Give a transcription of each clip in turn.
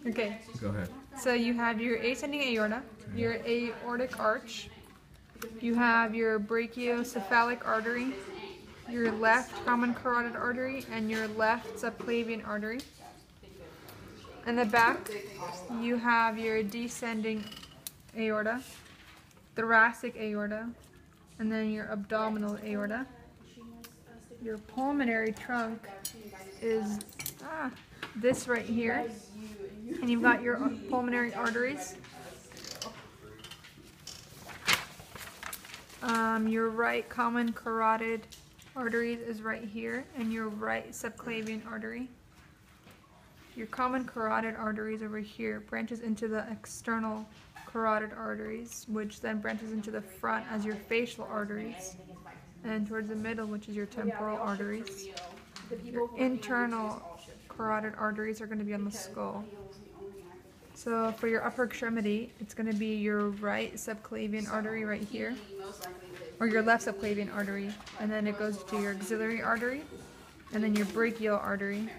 Okay. Go ahead. So you have your ascending aorta, your aortic arch, you have your brachiocephalic artery, your left common carotid artery, and your left subclavian artery. In the back, you have your descending aorta, thoracic aorta, and then your abdominal aorta. Your pulmonary trunk is this right here, and you've got your pulmonary arteries. Your right common carotid arteries is right here, and your right subclavian artery. Your common carotid arteries over here branches into the external carotid arteries, which then branches into the front as your facial arteries, and towards the middle, which is your temporal arteries. Your internal carotid arteries are going to be on the skull. So for your upper extremity, it's going to be your right subclavian artery right here, or your left subclavian artery, and then it goes to your axillary artery, and then your brachial artery,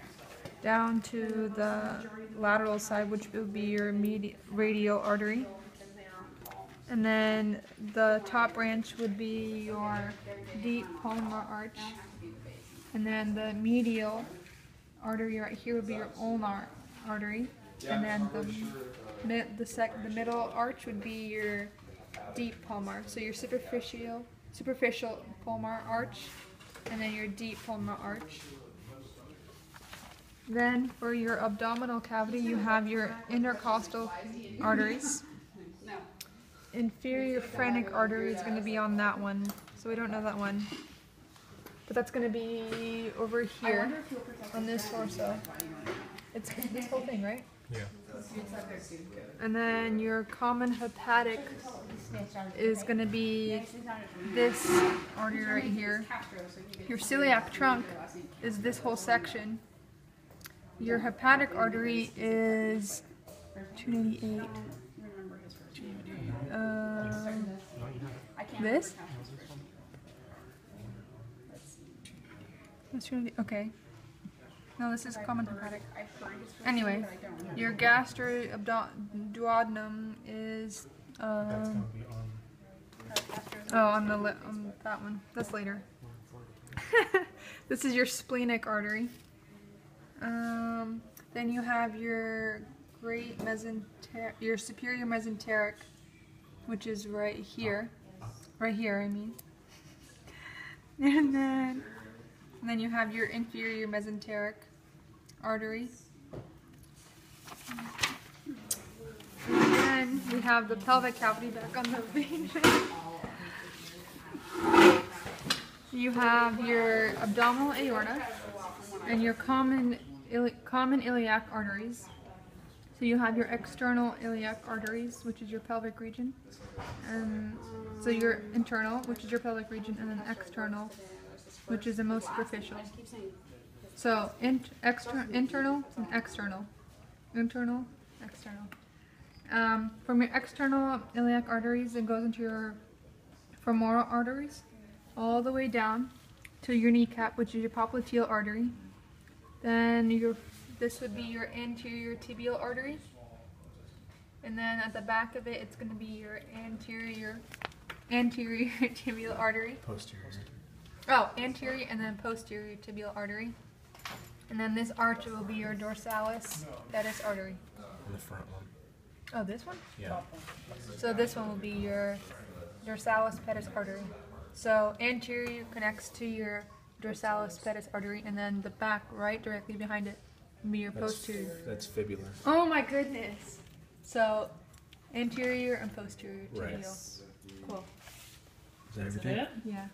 down to the lateral side, which will be your radial artery. And then the top branch would be your deep palmar arch, and then the medial artery right here would be your ulnar artery, and then the middle arch would be your deep palmar. So your superficial palmar arch, and then your deep palmar arch. Then for your abdominal cavity, you have your intercostal arteries. Inferior phrenic artery is going to be on that one, so we don't know that one. But that's going to be over here on this torso. It's this whole thing, right? Yeah. And then your common hepatic is going to be this artery right here. Your celiac trunk is this whole section. Your hepatic artery is 288. This? Okay. No, this is common hepatic. Anyway, your gastroduodenum is on that one. That's later. This is your splenic artery. Then you have your your superior mesenteric, which is right here. Right here, I mean. And then you have your inferior mesenteric artery. And then we have the pelvic cavity back on the vein. You have your abdominal aorta and your common iliac arteries. So you have your external iliac arteries, which is your pelvic region. So your internal, which is your pelvic region, and then external, which is the most superficial. So internal and external. Internal, external. From your external iliac arteries, it goes into your femoral arteries, all the way down to your kneecap, which is your popliteal artery. Then this would be your anterior tibial artery. And then at the back of it, it's going to be your anterior tibial artery. Posterior. Oh, anterior and then posterior tibial artery. And then this arch will be your dorsalis pedis artery. And the front one. Oh, this one? Yeah. So this one will be your dorsalis pedis artery. So anterior connects to your dorsalis pedis artery, and then the back, right directly behind it, will be your posterior. That's fibular. Oh my goodness! So anterior and posterior tibial. Right. Cool. Is that everything? Yeah.